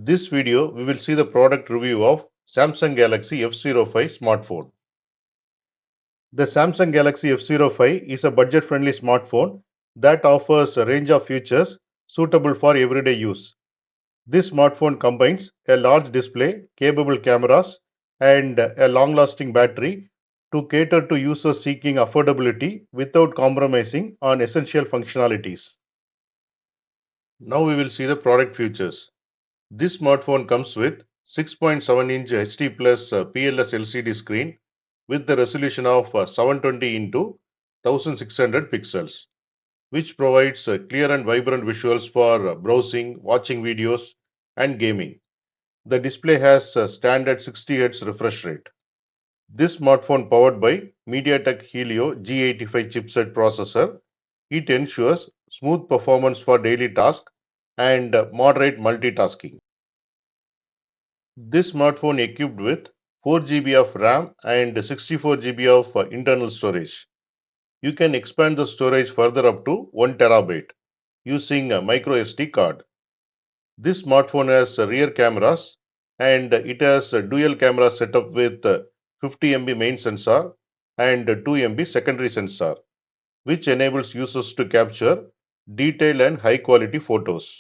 This video we will see the product review of Samsung Galaxy F05 smartphone. The Samsung Galaxy F05 is a budget-friendly smartphone that offers a range of features suitable for everyday use. This smartphone combines a large display, capable cameras, and a long-lasting battery to cater to users seeking affordability without compromising on essential functionalities. Now we will see the product features. This smartphone comes with 6.7-inch HD plus PLS LCD screen with the resolution of 720 into 1600 pixels, which provides clear and vibrant visuals for browsing, watching videos, and gaming. The display has a standard 60 Hz refresh rate. This smartphone powered by MediaTek Helio G85 chipset processor. It ensures smooth performance for daily tasks and moderate multitasking. This smartphone equipped with 4 GB of RAM and 64 GB of internal storage. You can expand the storage further up to 1 terabyte using a micro SD card. This smartphone has rear cameras and it has a dual camera setup with 50 MB main sensor and 2 MB secondary sensor, which enables users to capture detailed and high quality photos.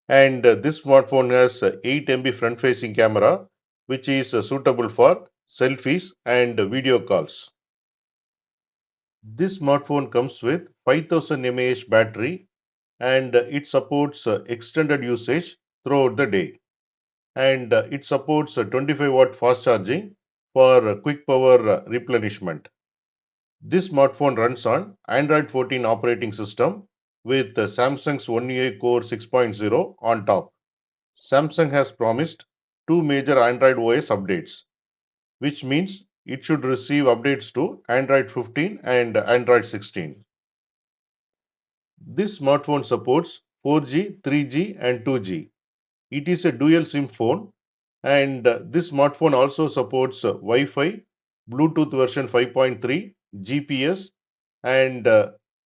And this smartphone has 8 MB front facing camera, which is suitable for selfies and video calls. This smartphone comes with 5000 mAh battery and it supports extended usage throughout the day. And it supports 25-watt fast charging for quick power replenishment. This smartphone runs on Android 14 operating system with Samsung's One UI Core 6.0 on top. Samsung has promised two major Android OS updates, which means it should receive updates to Android 15 and Android 16. This smartphone supports 4G, 3G, and 2G. It is a dual SIM phone, and this smartphone also supports Wi-Fi, Bluetooth version 5.3, GPS, and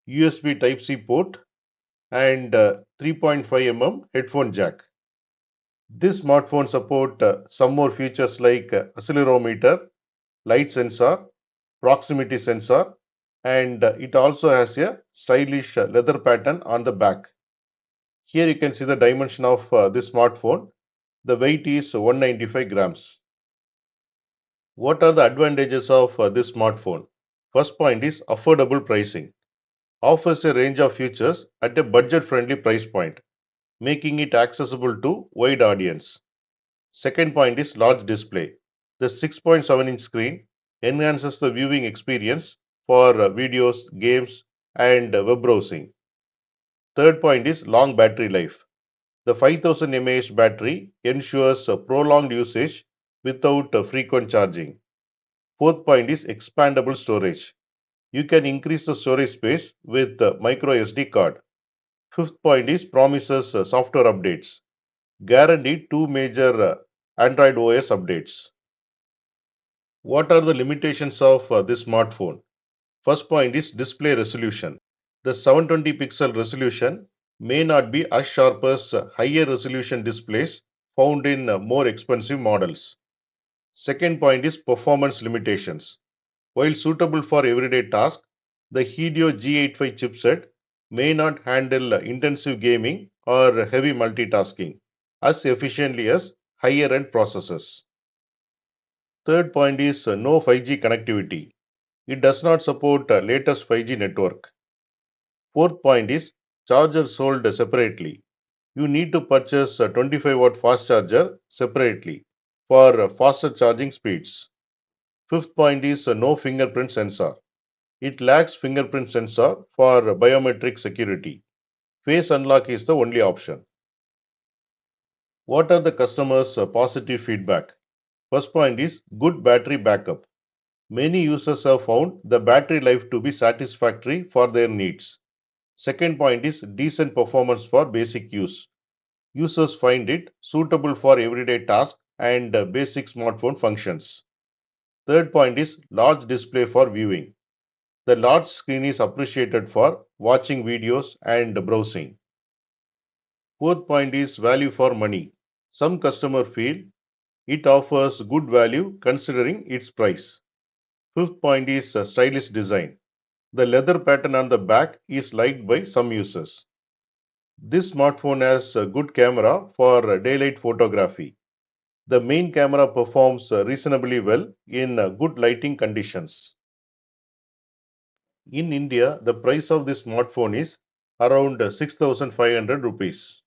USB Type-C port, and 3.5 mm headphone jack. This smartphone supports some more features like accelerometer, light sensor, proximity sensor, and it also has a stylish leather pattern on the back. Here you can see the dimension of this smartphone. The weight is 195 grams. What are the advantages of this smartphone? First point is affordable pricing. Offers a range of features at a budget-friendly price point, making it accessible to wide audience. Second point is large display. The 6.7-inch screen enhances the viewing experience for videos, games, and web browsing. Third point is long battery life. The 5000 mAh battery ensures prolonged usage without frequent charging. Fourth point is expandable storage. You can increase the storage space with micro SD card. Fifth point is promises software updates. Guaranteed two major Android OS updates. What are the limitations of this smartphone? First point is display resolution. The 720 pixel resolution may not be as sharp as higher resolution displays found in more expensive models. Second point is performance limitations. While suitable for everyday tasks, the Helio G85 chipset may not handle intensive gaming or heavy multitasking as efficiently as higher end processors. Third point is no 5G connectivity. It does not support latest 5G network. Fourth point is charger sold separately. You need to purchase a 25-watt fast charger separately for faster charging speeds. Fifth point is no fingerprint sensor. It lacks fingerprint sensor for biometric security. Face unlock is the only option. What are the customers' positive feedback? First point is good battery backup. Many users have found the battery life to be satisfactory for their needs. Second point is decent performance for basic use. Users find it suitable for everyday tasks and basic smartphone functions. Third point is large display for viewing. The large screen is appreciated for watching videos and browsing. Fourth point is value for money. Some customers feel it offers good value considering its price. Fifth point is stylish design. The leather pattern on the back is liked by some users. This smartphone has a good camera for daylight photography. The main camera performs reasonably well in good lighting conditions. In India, the price of this smartphone is around 6,500 rupees.